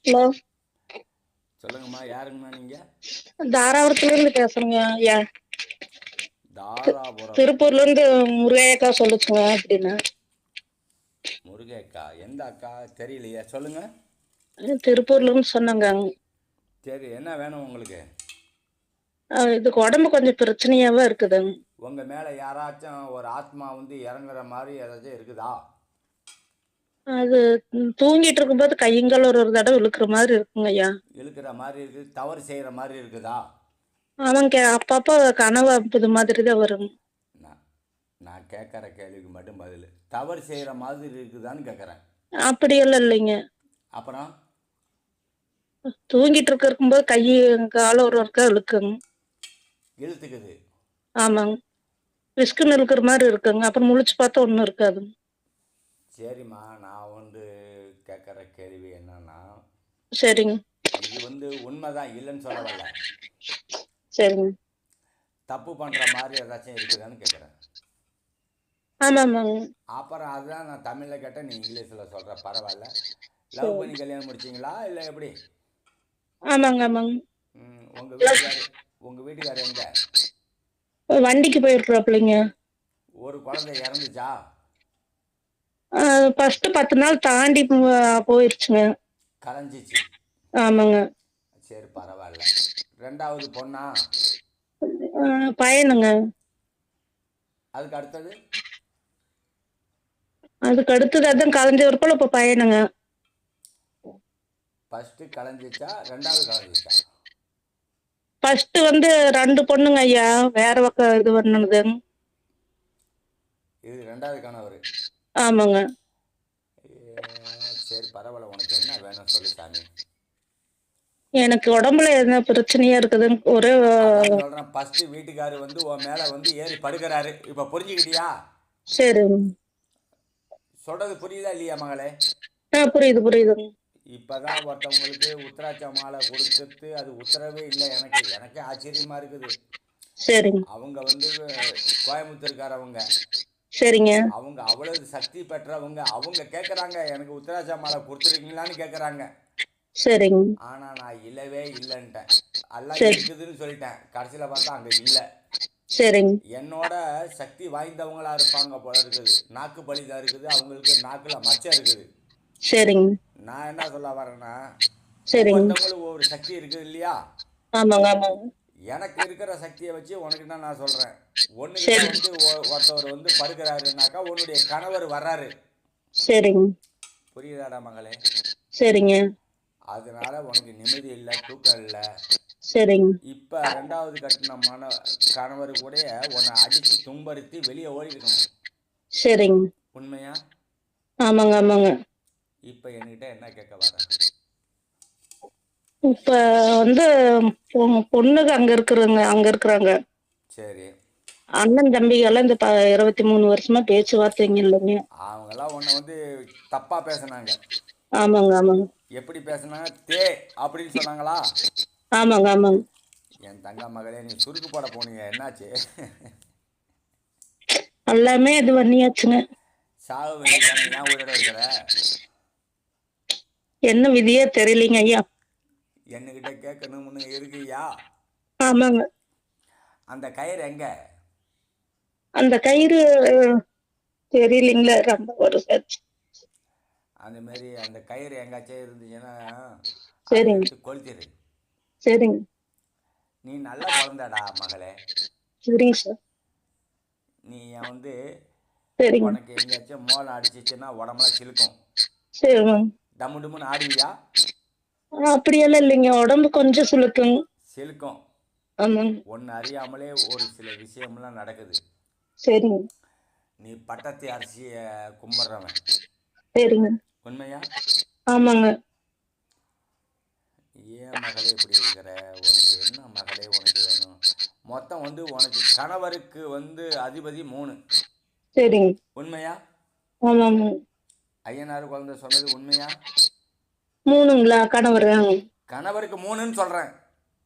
Hello. சொல்லுங்கம்மா, யாருங்கம்மா நீங்க? தாராபுரத்துல இருந்து பேசுறேங்க ஐயா. தாராபுரம். திருப்பூர்ல இருந்து முருகையக்கா சொல்லுச்சுங்க அப்படின்னு. முருகேக்கா எந்த அக்கா தெரியலையே, சொல்லுங்க. திருப்பூர்ல இருந்து சொன்னாங்க. சரி, என்ன வேணும் உங்களுக்கு? இதுக்கு உடம்பு கொஞ்சம் பிரச்சனையாவா இருக்குதுங்க. உங்க மேல யாராச்சும் ஒரு ஆத்மா வந்து இறங்குற மாதிரி ஏதாச்சும் இருக்குதா? அது தூங்கிட்டு இருக்கும்போது கையங்கால் ஒரு ஒரு தடவை இழுக்கிற மாதிரி இருக்குங்க ஐயா. இழுக்கிற மாதிரி இருக்குது, தவறு செய்கிற மாதிரி இருக்குதா? அவங்க அப்பப்போ கனவு இது மாதிரி தான் வரும். நான் நான் கேட்குற கேள்விக்கு மட்டும் பதில். தவறு செய்கிற மாதிரி இருக்குதான்னு கேட்குறேன். அப்படியெல்லாம் இல்லைங்க. அப்புறம் தூங்கிட்டு இருக்கும்போது கால ஒரு ஒருக்கா இழுக்குங்க. இழுத்துக்குது. ஆமாங்க. விஸ்குன்னு இழுக்கிற மாதிரி இருக்குங்க. அப்புறம் முழிச்சு பார்த்தா ஒன்றும் இருக்காது. சரிம்மா, நான் வந்து கேட்குற கேள்வி என்னன்னா, சரிங்க. இது வந்து உண்மைதான், இல்லைன்னு சொல்ல வரல. சரிங்க. தப்பு பண்ணுற மாதிரி ஏதாச்சும் இருக்குதான்னு கேட்குறேன். ஆமாமாங்க. அப்புறம் அதுதான் நான் தமிழில் கேட்டேன், நீ இங்கிலீஷில் சொல்கிற, பரவாயில்ல. லவ் சரி. பண்ணி கல்யாணம் முடிச்சிங்களா இல்லை எப்படி? ஆமாங்க ஆமாங்க. உங்கள் வீட்டுக்கார் எங்கே? வண்டிக்கு போயிருக்கிறாப்புலைங்க. ஒரு குழந்தை இறந்துச்சா? ஃபர்ஸ்ட் 10 நாள் தாண்டி போயிருச்சுங்க. கலைஞ்சிச்சு. ஆமாங்க. சரி, பரவாயில்ல. ரெண்டாவது பொண்ணா? பையனுங்க. அதுக்கு அடுத்தது? அதுக்கு அடுத்தது அதான் கலைஞ்ச பிற்பாடு இப்ப பையனுங்க. ஃபஸ்ட்டு கலைஞ்சிச்சா, ரெண்டாவது கலைஞ்சிச்சா? ஃபர்ஸ்ட் வந்து 2 பொண்ணுங்க ஐயா. வேற பக்கம் இது பண்ணது. இது ரெண்டாவது கணவர். ஆமாங்க. சரி, பரவாயில்ல. உனக்கு என்ன வேணும் சொல்லு சாமி. எனக்கு உடம்புல என்ன பிரச்சனையா இருக்குதுன்னு ஒரு அதான் சொல்கிறேன், ஃபஸ்ட்டு வீட்டுக்காரர் வந்து உன் மேலே வந்து ஏறி படுக்கிறாரு. இப்போ புரிஞ்சுக்கிட்டியா? சரிங்க. சொல்கிறது புரியுதா இல்லையா மகளே? புரியுது புரியுதுங்க. இப்போ தான் ஒருத்தவங்களுக்கு உத்தராட்ச மாலை கொடுத்துட்டு அது உத்தரவே இல்லை. எனக்கே ஆச்சரியமாக இருக்குது. சரிங்க. அவங்க வந்து கோயம்புத்தூர்காரவங்க. சரிங்க. அவங்க அவ்வளவு சக்தி பெற்றவங்க. அவங்க கேட்குறாங்க, எனக்கு உத்தராட்ச மாலை கொடுத்துருக்கீங்களான்னு கேட்குறாங்க. சரிங்க. ஆனால் நான் இல்லவே இல்லைன்ட்டேன். எல்லாம் சரி. இருக்குதுன்னு சொல்லிட்டேன். கடைசியில் பார்த்தா அங்கே இல்லை. சரிங்க. என்னோட சக்தி வாய்ந்தவங்களா இருப்பாங்க போல இருக்குது. நாக்கு பலிதான் இருக்குது, அவங்களுக்கு நாக்கில் மச்சம் இருக்குது. சரிங்க. நான் என்ன சொல்ல வரேன்னா, சரிங்க. ஒவ்வொருத்தவங்களும் ஒவ்வொரு சக்தி இருக்குது இல்லையா? ஆமாங்க ஆமாங்க. எனக்கு இருக்கிற சக்தியை வச்சு உனக்கு தான் நான் சொல்கிறேன். ஒன்றுகிட்ட சரி. வந்து ஒருத்தவர் வந்து படுக்கிறாருனாக்கா உன்னுடைய கணவர் வர்றாரு. சரிங்க. புரியுதாடா மகளே? சரிங்க. அதனால உனக்கு நிம்மதி இல்லை, தூக்கம் இல்லை. சரிங்க. இப்போ ரெண்டாவது கட்டின கணவர் கூட உன்னை அடித்து துன்படுத்தி வெளியே ஓடி இருக்கணும். சரிங்க. உண்மையா? ஆமாங்க ஆமாங்க. இப்போ என்கிட்ட என்ன கேட்க வர? இப்ப வந்து பொண்ணுக்கு அங்க இருக்கிறாங்க. சரி. அண்ணன் தம்பிகள் எல்லாம் இந்த 23 வருஷமா பேச்சுவார்த்தைங்க இல்லைங்க. அவங்கெல்லாம் உன்னை வந்து தப்பாக பேசுனாங்க. ஆமாங்க ஆமாங்க. எப்படி பேசுனாங்க? அப்படின்னு சொன்னாங்களா? ஆமாங்க ஆமாங்க. என் தங்க மகளே, நீ சுருக்கு போட போனீங்க, என்னாச்சு? எல்லாமே இது பண்ணியாச்சுங்க. சாக வேண்டியதானே, ஏன் உயிரோட இருக்கிற? என்ன விதியே தெரியலீங்க ஐயா. என்கிட்ட கேட்கணும்னு இருக்குயா? ஆமாங்க. அந்த கயிறு எங்க? அந்த கயிறு தெரியலீங்களா, ரொம்ப வருஷம். அந்த மாதிரி அந்த கயிறு எங்காச்சும் இருந்துச்சுன்னா அதை சரிங்க. எடுத்து கொளுத்திடு. சரிங்க. நீ நல்ல குழந்தைடா மகளே. சரிங்க சார். நீ வந்து சரிங்க. உனக்கு எங்கேயாச்சும் மோளம் அடிச்சிச்சுன்னா உடம்புலாம் சிலுக்கும். சரிங்க. டம்மு டம்முன்னு ஆடுவியா? அப்படியெல்லாம் இல்லைங்க, உடம்பு கொஞ்சம் சுளுக்குங்க. சிலுக்கும். ஆமாங்க. ஒன்று அறியாமலே ஒரு சில விஷயம்லாம் நடக்குது. சரிங்க. நீ பட்டத்து அரிசியை கும்பிட்றவன். சரிங்க. உண்மையா? ஆமாங்க. ஏன் மகளே இப்படி இருக்கிற? உனக்கு என்ன மகளே உனக்கு வேணும்? மொத்தம் வந்து உனக்கு கணவருக்கு வந்து அதிபதி 3. சரிங்க. உண்மையா? ஆமாங்க. ஐயனார் குழந்தை சொன்னது உண்மையா? 3ங்களா கணவர்? கணவருக்கு 3ன்னு சொல்கிறேன்.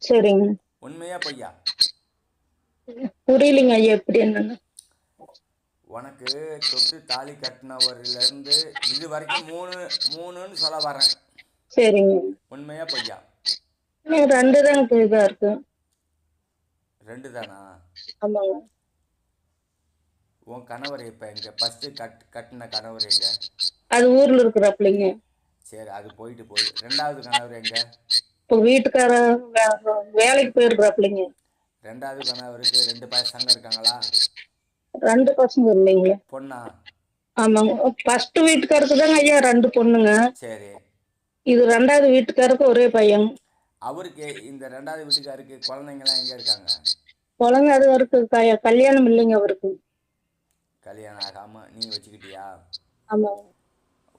சரிங்க. உண்மையா பொய்யா? புரியலைங்க ஐயா, எப்படி என்னன்னு. உனக்கு தொட்டு தாலி கட்டினவரிலேருந்து இது வரைக்கும் 3 3ன்னு சொல்ல வரேன். சரிங்க. உண்மையா பொய்யா? எனக்கு 2 தாங்க இதா இருக்கு. 2 தானா? ஆமாங்க. உன் கணவர் இப்போ எங்கே? ஃபஸ்ட்டு கட்டின கணவர் எங்கே? அது ஊர்ல இருக்கிறாப்புலைங்க. சரி, அது போயிட்டு போகுது. 2வது கணவர் எங்கே? இப்போ வீட்டுக்காரர் வேலைக்கு போயிருக்கிறாப்புலைங்க. 2வது கணவருக்கு 2 பசங்க இருக்காங்களா? 2 பசங்க இல்லைங்க. பொண்ணா? ஆமாங்க. ஃபர்ஸ்ட் வீட்டுக்காருக்கு தாங்க ஐயா 2 பொண்ணுங்க. சரி. இது 2வது வீட்டுக்காருக்கு ஒரே பையன். அவருக்கு இந்த 2வது வீட்டுக்காருக்கு குழந்தைங்களாம் எங்கே இருக்காங்க? குழந்தை அது அவருக்கு கல்யாணம் இல்லைங்க அவருக்கு. கல்யாணம் ஆகாமல் நீ வச்சுக்கிட்டியா? ஆமாங்க.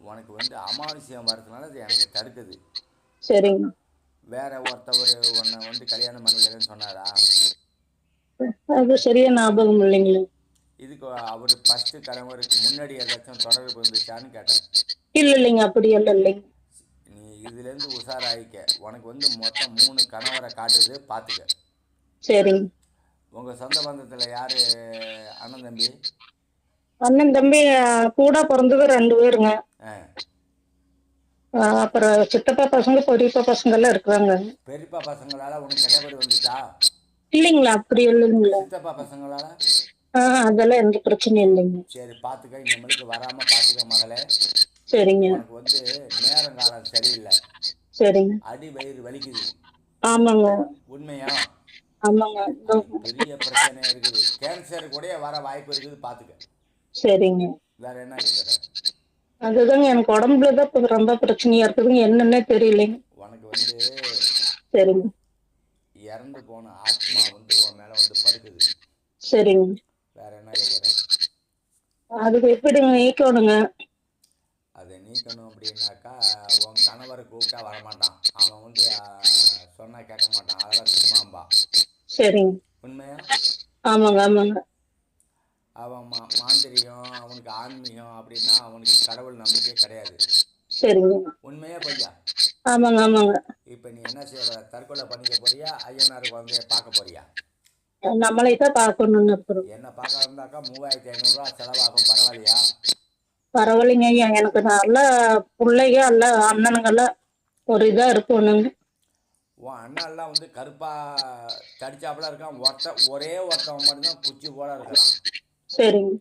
உனக்கு வந்து அமாவாசையம் வரதுனால அது எனக்கு தடுக்குது. சரிங்க. வேற ஒருத்தவர் உன்னை வந்து கல்யாணம் பண்ணிக்கிறேன்னு சொன்னாரா? அது சரியா ஞாபகம் இல்லைங்களே. இதுக்கு அவர் ஃபஸ்ட்டு கணவருக்கு முன்னாடி ஏதாச்சும் தொடர்பு இருந்துச்சான்னு கேட்டேன். இல்லைங்க. அப்படியெல்லாம் இல்லைங்க. நீ இதுலேருந்து உஷாராயிக்க. உனக்கு வந்து மொத்தம் 3 கணவரை காட்டுது, பார்த்துக்க. சரிங்க. உங்கள் சொந்த பந்தத்தில் யார் அண்ணன் தம்பி? அண்ணன் தம்பி கூட பிறந்தது 2 பேருங்க. ஆ. அப்புறம் சித்தப்பா பசங்க பெரியப்பா பசங்க எல்லாம் இருக்கிறாங்க. பெரியப்பா பசங்களால் உனக்கு கெட்ட பேர் வந்துச்சா? இல்லைங்களா? அப்படி இல்லைங்களா? சித்தப்பா பசங்களால்? அதெல்லாம் எந்த பிரச்சனையும் இல்லைங்க. சரி, பார்த்துக்க. இனிமேலுக்கு வராமல் பார்த்துக்க மகளே. சரிங்க. உனக்கு வந்து நேரங்காலம் சரியில்லை. சரிங்க. அடி வயிறு வலிக்குது. ஆமாங்க. உண்மையா? ஆமாங்க. அது பெரிய பிரச்சனை இருக்குது. கேன்சர் கூட வர வாய்ப்பு இருக்குது, பார்த்துக்க. சரிங்க. வேற என்ன கேட்குற? அதுதாங்க எனக்கு உடம்புல தான் இப்ப ரொம்ப பிரச்சனையா இருக்குதுங்க. என்னன்னே தெரியலைங்க. உனக்கு வந்து சரிங்க. இறந்து போன ஆத்மா வந்து உன் மேலே வந்து படுக்குது. சரிங்க. வேற என்ன கேட்குற? அதுக்கு எப்படிங்க நீக்கணுங்க? அதை நீக்கணும் அப்படின்னாக்கா உன் கணவரை கூப்பிட்டா வரமாட்டான். அவன் வந்து சொன்னால் கேட்க மாட்டான். அதெல்லாம் சும்மாம்பா. சரிங்க. உண்மையா? ஆமாங்க. ஆமாங்க. அவன் மாந்திரிகம், அவனுக்கு ஆன்மீகம் அப்படின்னா அவனுக்கு கடவுள் நம்பிக்கை கிடையாது. சரிங்க. உண்மையா பொய்யா? ஆமாங்க. ஆமாங்க. இப்போ நீ என்ன செய்ய போற? தற்கொலை பண்ணிக்க போறியா? ஐயனார் குழந்தைய பார்க்க போறியா? நம்மளை தான் பார்க்கணும்னு இருக்கிறோம். என்ன பார்க்க இருந்தாக்கா 3500 செலவாகும். பரவாயில்லையா? பரவாயில்லைங்க ஐயா. எனக்கு நல்ல பிள்ளைங்க அல்ல அண்ணனுங்கெல்லாம் ஒரு இதா இருக்கணுங்க. உன் அண்ணாலாம் வந்து கருப்பாக தடிச்சாப்புல இருக்கான். ஒரே ஒருத்தவன் மட்டும்தான் குச்சி போல இருக்கிறான். சரிங்க.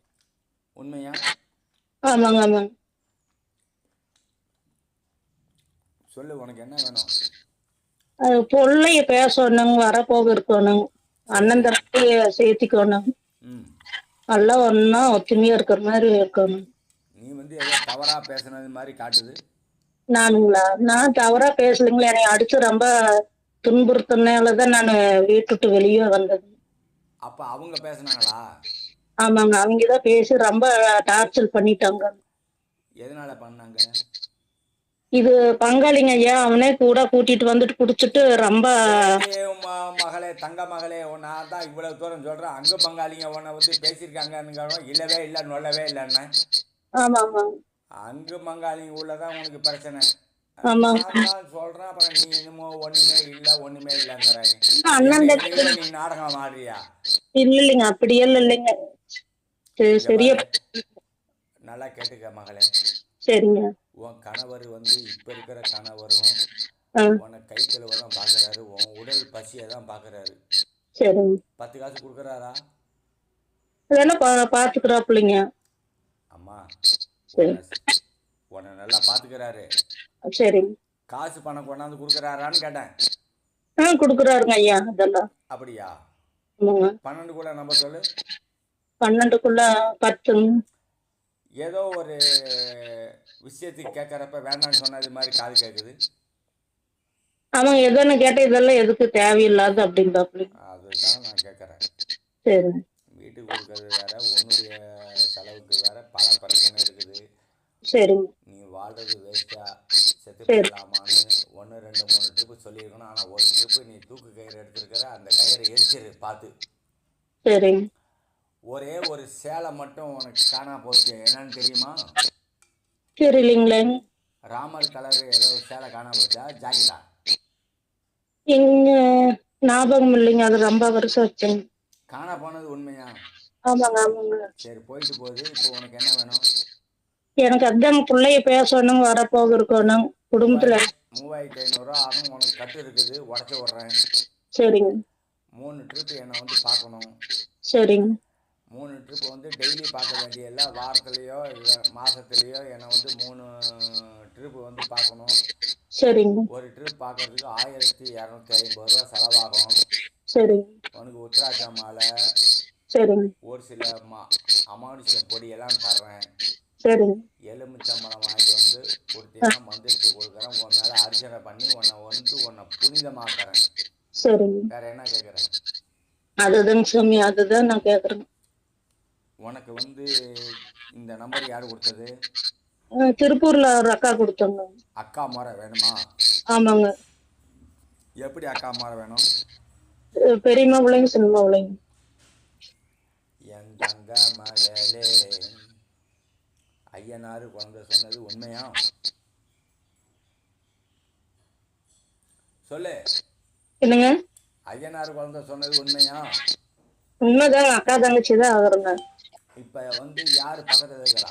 உண்மையா? ஆமாங்க. ஆமாங்க. சொல்லு, உனக்கு என்ன வேணும்? அது பிள்ளைய பேசணுங்க, வரப்போக இருக்கணும். அண்ணன் தம்பி சேர்த்திக்கணும். ம். எல்லாம் ஒன்றா ஒத்துமையா இருக்கிற மாதிரி இருக்கணும். நீ வந்து ஏதோ தவறாக பேசுனது மாதிரி காட்டுது. நானுங்களா? நான் தவறா பேசலைங்களா? என்னை அடிச்சு ரொம்ப துன்புறுத்தினால தான் நான் வீட்டுட்டு வெளியே வந்தது. அப்போ அவங்க பேசுனாங்களா? ஆமாங்க. அவங்க தான் பேசி ரொம்ப டார்ச்சர் பண்ணிட்டாங்க. எதனால பண்ணாங்க? இது பங்காளிங்க ஐயா. அவனே கூட கூட்டிட்டு வந்துட்டு குடிச்சிட்டு ரொம்ப. மகளே, தங்க மகளே, நான் தான் இவ்வளவு தூரம் சொல்றேன். அங்க பங்காளிங்க உன்னை வந்து பேசியிருக்காங்கன்னு இல்லவே இல்லை, நொல்லவே இல்லைன்னு. ஆமா. ஆமா. அங்கு பங்காளிங்க உள்ளதான் உனக்கு பிரச்சனை. ஆமாங்க. நான் தான் சொல்றேன். அப்புறம் நீ என்னமோ ஒண்ணுமே இல்லைங்கிற. அண்ணன் நீ நாடகம் ஆடுறியா? இல்லைங்க. அப்படியெல்லாம் இல்லைங்க. சரியா. நல்லா கேட்டுக்க மகளே. சரிங்க. உன் கணவர் வந்து இப்ப இருக்கிற கணவரும் உன்னை கை கழுவ தான் பாக்குறாரு. உன் உடல் பசியை தான் பாக்குறாரு. சரிங்க. 10 காசு கொடுக்குறாரா? அதெல்லாம் பாத்துக்கிறாப்புலைங்க. அம்மா, சரி. உன்னை நல்லா பாத்துக்கிறாரு. சரிங்க. காசு பணம் கொண்டாந்து கொடுக்குறாரான்னு கேட்டேன். கொடுக்குறாருங்க ஐயா. அதெல்லாம் அப்படியா? 12 நம்ம சொல்லு. 12 10. ஏதோ ஒரு விஷயத்துக்கு கேட்கறப்ப வேண்டாம்னு சொன்னது மாதிரி காது கேட்குது. ஆமாங்க. எதுன்னு கேட்ட இதெல்லாம் எதுக்கு தேவையில்லாத அப்படின்பாப்புல. அதுதான் நான் கேட்குறேன். சரி. வீட்டுக்கு கொடுக்கறது வேற, உன்னுடைய செலவுக்கு வேற பல பிரச்சனை இருக்குது. சரிங்க. நீ வாழ்றது வேஸ்டா, செத்து போயிடலாமான்னு 1 2 3 ட்ரிப்பு சொல்லியிருக்கணும். ஆனால் ஒரு ட்ரிப்பு நீ தூக்கு கயிறு எடுத்துருக்கிற. அந்த கயிறை எரிச்சிரு பார்த்து. சரிங்க. ஒரே ஒரு சேலை மட்டும் உனக்கு காணா போச்சு. என்னன்னு தெரியுமா? தெரியலீங்களே. ராமர் கலர் ஏதோ சேலை காணா போச்சா? ஜாக்கெட்டா? எங்க ஞாபகம் இல்லைங்க. அது ரொம்ப வருஷம் வச்சுங்க. காணா போனது உண்மையா? ஆமாங்க. ஆமாங்க. சரி, போயிட்டு போகுது. இப்போ உனக்கு என்ன வேணும்? எனக்கு அதான் பிள்ளைய பேசணும், வரப்போக இருக்கணும் குடும்பத்துல. 3500 ஆகும். உனக்கு கட்டு இருக்குது, உடச்சி விட்றேன். சரிங்க 3 ட்ரிப்பு என்னை வந்து பார்க்கணும். சரிங்க 3 ட்ரிப்பு வந்து டெய்லி பார்க்க வேண்டியதில்லை, வாரத்துலேயோ இல்லை மாதத்துலேயோ என்னை வந்து 3 ட்ரிப்பு வந்து பார்க்கணும். சரிங்க ஒரு ட்ரிப் பார்க்கறதுக்கு 1250 ரூபா செலவாகும். சரிங்க உனக்கு உத்திராட்ச மாலை, சரிங்க ஒரு சில அமானுஷம் பொடியெல்லாம் தர்றேன். சரிங்க எலுமிச்சம்பழம் வாங்கிட்டு வந்து கொடுத்தீங்கன்னா மந்திரிச்சு கொடுக்குறேன். உன் மேலே அர்ச்சனை பண்ணி உன்னை புனிதமாக்குறேன். சரிங்க வேற என்ன கேட்குறேன்? அதுதாங்க சாமி, அதுதான் நான் கேக்குறேன். உனக்கு வந்து இந்த நம்பர் யார் கொடுத்தது? திருப்பூர்ல ஒரு அக்கா கொடுத்தாங்க. அக்கா முறை வேணுமா? ஆமாங்க. எப்படி அக்கா முறை வேணும்? பெரியம்மா பிள்ளைங்க சின்னம்மா பிள்ளைங்க. என் தங்க மகளே, ஐயனாரு குழந்தை சொன்னது உண்மையா? சொல்லு. என்னங்க? ஐயனாரு குழந்தை சொன்னது உண்மையா? உண்மைதாங்க, அக்கா தங்கச்சி தான் ஆகுறங்க. இப்ப வந்து யாரு பக்கத்துல இருக்கிறா?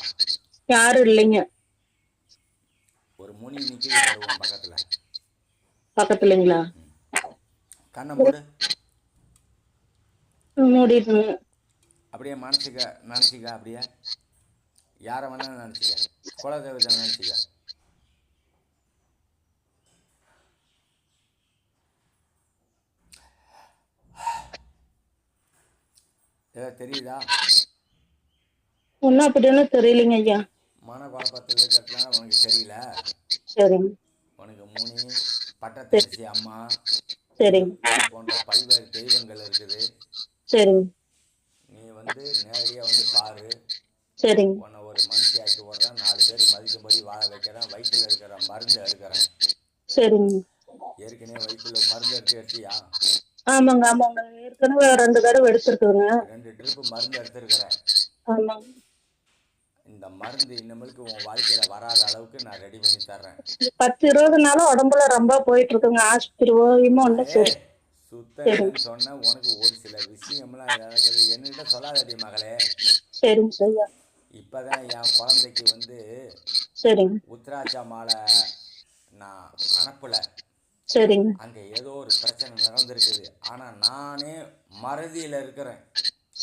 யாரும் இல்லைங்க. ஒரு முனி நிக்குது பாருவோம் பக்கத்துல. பக்கத்துலங்களா? கண்ணை மூடு. மூடிட்டுங்க. அப்படியே நினச்சிக்க அப்படியே யாரை வேணாலும் நினச்சிக்க, குலதெய்வத்தை நினச்சிக்க. ஏதோ தெரியுதா? ஒன்னும் அப்படின்னு தெரியலைங்க ஐயா. மன குழப்பத்தில் இருக்கிறதுனால உனக்கு தெரியல. சரிங்க. உனக்கு முனி, பட்டத்தரிசி அம்மா, சரிங்க போன்ற பல்வேறு தெய்வங்கள் இருக்குது. சரிங்க நீ வந்து நேரடியாக வந்து பாரு. சரிங்க உன்னை ஒரு மனுஷி ஆக்கி விட்றேன், 4 பேர் மதிக்கும்படி வாழ வைக்கிறேன். வயிற்றுல இருக்கிற மருந்து எடுக்கிறேன். சரிங்க. ஏற்கனவே வயிற்றுல மருந்து எடுத்தியா? ஆமாங்க ஆமாங்க, ஏற்கனவே 2 தடவை எடுத்துருக்குங்க. 2 ட்ரிப்பு மருந்து எடுத்துருக்கிறேன். ஆமாங்க. இந்த மருந்து இனிமேலுக்கு உன் வாழ்க்கையில வராத அளவுக்கு நான் ரெடி பண்ணி தர்றேன். 10-20 நாளா உடம்புல ரொம்ப போயிட்டு இருக்குங்க, ஆஸ்பத்திரி போயுமா ஒன்றும் சரி. சுத்தன்னு சொன்ன உனக்கு ஒரு சில விஷயம்லாம் நடக்குது. என்கிட்ட சொல்லாதடி மகளே. சரிங்க சரியா. இப்பதான் என் குழந்தைக்கு வந்து சரிங்க உத்திராட்ச மாலை நான் அனுப்பல. சரிங்க அங்க ஏதோ ஒரு பிரச்சனை நடந்திருக்குது. ஆனா நானே மறதியில இருக்கிறேன்.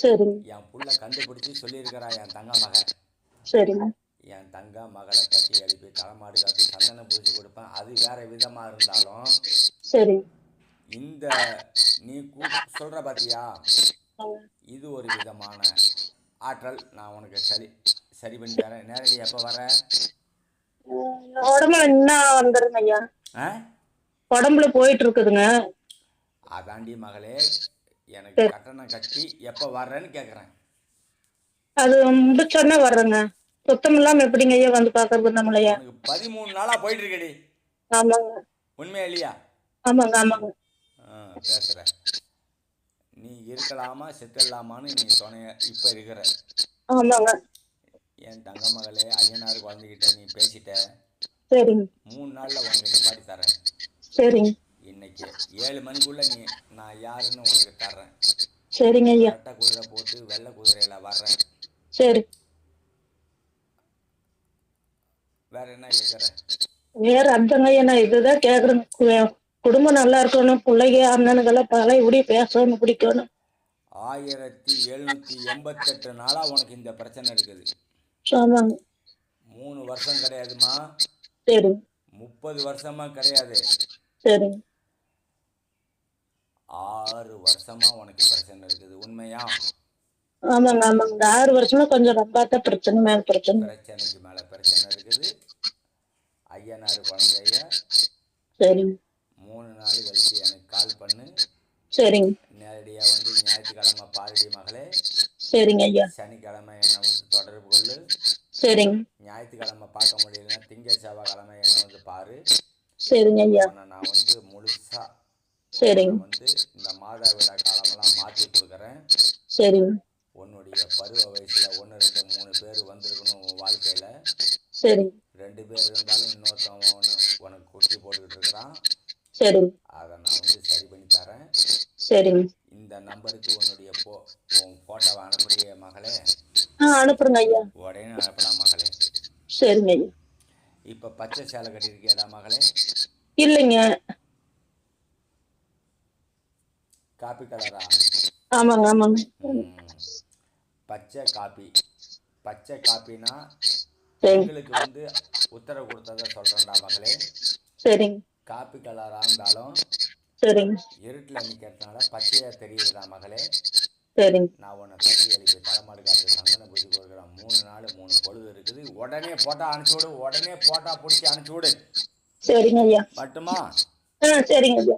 சரிங்க என் புள்ள கண்டுபிடிச்சு சொல்லியிருக்கிறா. என் தங்க மகன். சரிங்க என் தங்க மகளை தட்டி எழுப்பி தலைமாடு காட்டி சந்தனம் பூசி கொடுப்பேன். அது வேற விதமா இருந்தாலும் சரிங்க. இந்த நீ சொல்ற பாத்தியா, இது ஒரு விதமான ஆற்றல். நான் உனக்கு சரி பண்ணி தரேன். நேரடி எப்போ வர? உடம்புல என்ன வந்துருங்க ஐயா, உடம்புல போயிட்டு இருக்குதுங்க. அதாண்டி மகளே, எனக்கு கட்டணம் கட்டி எப்போ வர்றேன்னு கேட்குறேன். அது முடிச்சோடனே வர்றேங்க. சுத்தம் இல்லாம எப்படிங்க ஐயா வந்து பாக்குறது நம்மளையா? 13 நாளா போயிட்டு இருக்கடி. ஆமாங்க. உண்மையா இல்லையா? ஆமாங்க ஆமாங்க. பேசுற நீ இருக்கலாமா செத்துடலாமான்னு நீ துணைய இப்ப இருக்கிற. ஆமாங்க. என் தங்க மகளே, ஐயனார் குழந்தைகிட்ட நீ பேசிட்ட. சரிங்க. 3 நாள்ல உனக்கு நிப்பாட்டி தரேன். சரிங்க. இன்னைக்கு 7 மணிக்குள்ள நான் யாருன்னு உனக்கு தர்றேன். சரிங்க ஐயா. ரெட்டை குதிரை போட்டு வெள்ளை குதிரையில வர்றேன். சரி. வேற என்ன கேட்குற? வேற அர்த்தங்க ஐயா, நான் இதுதான் கேக்குறேன். குடும்பம் நல்லா இருக்கணும், பிள்ளைங்க அண்ணனுக்கெல்லாம் பழைய இப்படி பேசணும், பிடிக்கணும். 1788 நாளா உனக்கு இந்த பிரச்சனை இருக்குது. ஆமாங்க. 3 வருஷம் கிடையாதுமா. சரி. 30 வருஷமா கிடையாது. சரி. 6 வருஷமா உனக்கு பிரச்சனை இருக்குது. உண்மையா? ஆமாங்க ஆமாங்க. இந்த 6 வருஷமா கொஞ்சம் ரொம்ப பிரச்சனை மேல பிரச்சனை, பிரச்சனைக்கு மேல பிரச்சனை இருக்குது. ஐயனார் குழந்தைய சரி 3 நாள் கழிச்சு எனக்கு கால் பண்ணு. சரிங்க. நேரடியா வந்து ஞாயிற்றுக்கிழமை பாருடி மகளே. சரிங்க ஐயா. சனிக்கிழமை என்னை வந்து தொடர்பு கொள்ளு. சரிங்க. ஞாயிற்றுக்கிழமை பார்க்க முடியலன்னா திங்கள் செவ்வாய்க்கிழமை என்னை வந்து பாரு. சரிங்க ஐயா. நான் வந்து முழுசா சரிங்க வந்து இந்த மாதவிடா காலமெல்லாம் மாற்றி கொடுக்குறேன். சரிங்க. உன்னுடைய பருவ வயசுல 1 2 3 பேர் வந்திருக்கணும் உன் வாழ்க்கையில. சரிங்க. 2 பேர் இருந்தாலும் இன்னொருத்தவன் உனக்கு குட்டி போட்டுக்கிட்டு இருக்கிறான். சரிங்க. அதை நான் வந்து சரி பண்ணி தரேன். சரிங்க. இந்த நம்பருக்கு உன்னுடைய உன் போட்டோவை அனுப்புறிய மகளே? அனுப்புறேங்க ஐயா. உடனே அனுப்பலாம் மகளே. சரிங்க ஐயா. இப்போ பச்சை சேலை கட்டியிருக்கியாடா மகளே? இல்லைங்க. காப்பி கலரா? ஆமாங்க, ஆமாங்க. ம். பச்சை காப்பி. பச்சை காப்பினா சரிங்க, பெண்களுக்கு வந்து உத்தரவு கொடுத்ததை சொல்கிறேன்டா மகளே. சரிங்க, காப்பி கலராக இருந்தாலும் சரிங்க, இருட்டில் நிற்கிறதுனால பச்சையாக தெரியுதுடா மகளே. சரிங்க, நான் உன்னை தட்டி எழுப்பி தலைமாடு காட்டு சந்தன பூஜை கொடுக்குறேன். 3 நாள் 3 பொழுது இருக்குது. உடனே போட்டா அனுப்பிச்சி விடு. உடனே போட்டா பிடிச்சி அனுப்பிச்சி விடு. சரிங்க ஐயா. மட்டுமா? சரிங்க ஐயா.